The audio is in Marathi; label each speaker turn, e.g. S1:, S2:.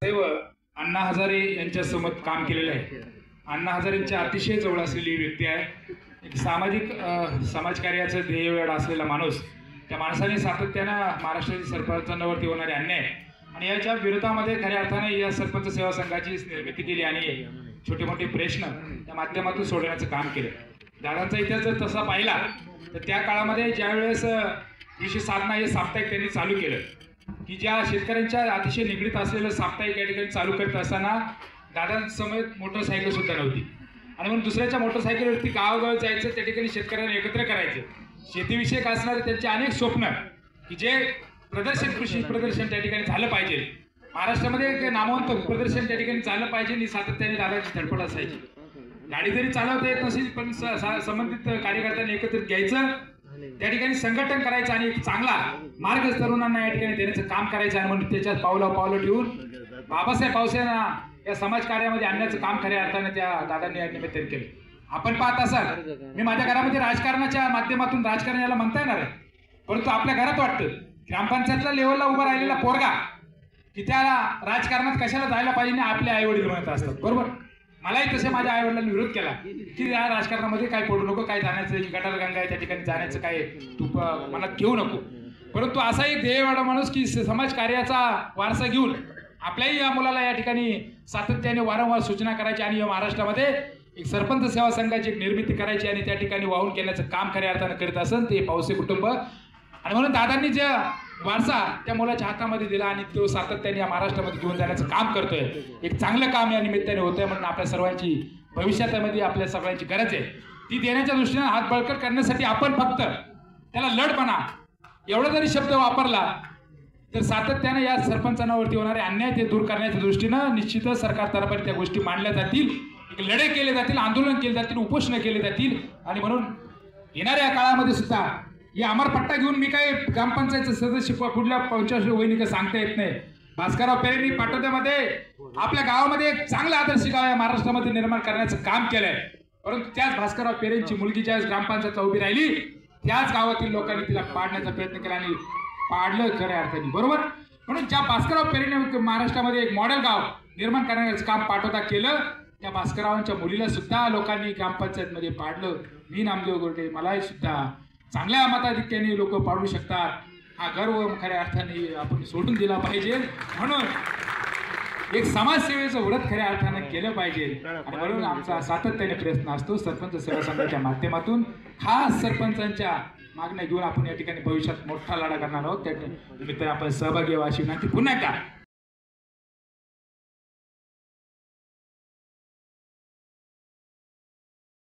S1: सदैव अण्णा हजारे यांच्यासोबत काम केलेलं आहे. अण्णा हजारेंच्या अतिशय जवळ असलेली व्यक्ती आहे. एक सामाजिक समाजकार्याचं ध्येय असलेला माणूस. त्या माणसाने सातत्यानं महाराष्ट्रातील सरपंचांवरती होणारे अन्याय आणि याच्या विरोधामध्ये खऱ्या अर्थाने या सरपंच सेवा संघाची निर्मिती केली आणि छोटे मोठे प्रश्न त्या माध्यमातून सोडवण्याचं काम केलं. दादांचा इतिहास जर तसा पाहिला तर त्या काळामध्ये ज्यावेळेस कृषी साधना हे साप्ताहिक त्यांनी चालू केलं की ज्या शेतकऱ्यांच्या अतिशय निगडीत असलेलं साप्ताहिक या ठिकाणी चालू करत असताना दादांसमवेत मोटरसायकल सुद्धा नव्हती आणि म्हणून दुसऱ्याच्या मोटरसायकलवरती गावगाव जायचं, त्या ठिकाणी शेतकऱ्यांना एकत्र करायचं, शेतीविषयक असणारे त्यांचे अनेक स्वप्न की जे कृषी प्रदर्शन त्या ठिकाणी झालं पाहिजे, महाराष्ट्रामध्ये नामवंत प्रदर्शन त्या ठिकाणी झालं पाहिजे ही सातत्याने दादाची धडपड असायची. गाडी जरी चालवता येत नसेल पण संबंधित कार्यकर्त्यांनी एकत्रित घ्यायचं, त्या ठिकाणी संघटन करायचं आणि एक चांगला मार्ग तरुणांना या ठिकाणी देण्याचं काम करायचं आणि म्हणून त्याच्यात पावलं ठेवून बाबासाहेब पावसेना या समाजकार्यामध्ये आणण्याचं काम खऱ्या अर्थाने त्या दादांनी या निमित्ताने केलं. आपण पाहत असाल, मी माझ्या घरामध्ये राजकारणाच्या माध्यमातून राजकारण याला म्हणता येणार आहे, परंतु आपल्या घरात वाटतं ग्रामपंचायतच्या लेवलला उभा राहिलेला पोरगा की त्याला राजकारणात कशाला जायला पाहिजे ना आपले आई वडील म्हणत असतात. बरोबर, मलाही तसे माझ्या आई वडिलांनी विरोध केला की या राजकारणामध्ये काय पडू नको, काय जाण्याचं गटारगंगा आहे त्या ठिकाणी जाण्याचं काय तू मनात घेऊ नको. परंतु असा एक ध्येयवाडा माणूस की समाज कार्याचा वारसा घेऊन आपल्याही या मुलाला या ठिकाणी सातत्याने वारंवार सूचना करायची आणि या महाराष्ट्रामध्ये एक सरपंच सेवा संघाची एक निर्मिती करायची आणि त्या ठिकाणी वाहून केल्याचं काम खऱ्या अर्थाने करीत असेल ते पावसे कुटुंब. आणि म्हणून दादांनी ज्या वारसा त्या मुलाच्या हातामध्ये दिला आणि तो सातत्याने या महाराष्ट्रामध्ये घेऊन जाण्याचं काम करतोय, एक चांगलं काम या निमित्ताने होतंय. म्हणून आपल्या सर्वांची भविष्यामध्ये आपल्या सगळ्यांची गरज आहे, ती देण्याच्या दृष्टीने हात बळकट करण्यासाठी आपण फक्त त्याला लढपणा एवढा जरी शब्द वापरला तर सातत्याने या सरपंचांवरती होणारे अन्याय ते दूर करण्याच्या दृष्टीनं निश्चितच सरकारतर्फे त्या गोष्टी मांडल्या जातील, लढे केले जातील, आंदोलन केले जातील, उपोषण केले जातील. आणि म्हणून येणाऱ्या काळामध्ये सुद्धा या अमरपट्टा घेऊन मी काही ग्रामपंचायतचं सदस्य पुढल्या 45 वहिनी सांगता येत नाही. भास्करराव पेरेंनी पाटोद्यामध्ये आपल्या गावामध्ये एक चांगलं आदर्श गाव या महाराष्ट्रामध्ये निर्माण करण्याचं काम केलंय. परंतु त्याच भास्करराव पेरेंची मुलगी ज्यावेळेस ग्रामपंचायतला उभी राहिली त्याच गावातील लोकांनी तिला पाडण्याचा प्रयत्न केला आणि पाडलं खऱ्या अर्थाने. बरोबर, म्हणून ज्या भास्करराव पेरेंनी महाराष्ट्रामध्ये एक मॉडेल गाव निर्माण करण्याचं काम पाटोदा केलं, त्या भास्कररावांच्या मुलीला सुद्धा लोकांनी ग्रामपंचायतमध्ये पाडलं. मी नामदेव गोरटे, मलाही सुद्धा चांगल्या मताधिक्याने लोक पाडू शकतात हा गर्व खऱ्या अर्थाने आपण सोडून दिला पाहिजे. म्हणून एक समाजसेवेचं व्रत खऱ्या अर्थाने केलं पाहिजे आणि म्हणून आमचा सातत्याने प्रयत्न असतो सरपंच सेवा संघाच्या माध्यमातून खास सरपंचांच्या मागण्या घेऊन आपण या ठिकाणी भविष्यात मोठा लढा करणार आहोत. त्या निमित्ताने आपण सहभागी व्हावी अशी विनंती पुन्हा एकदा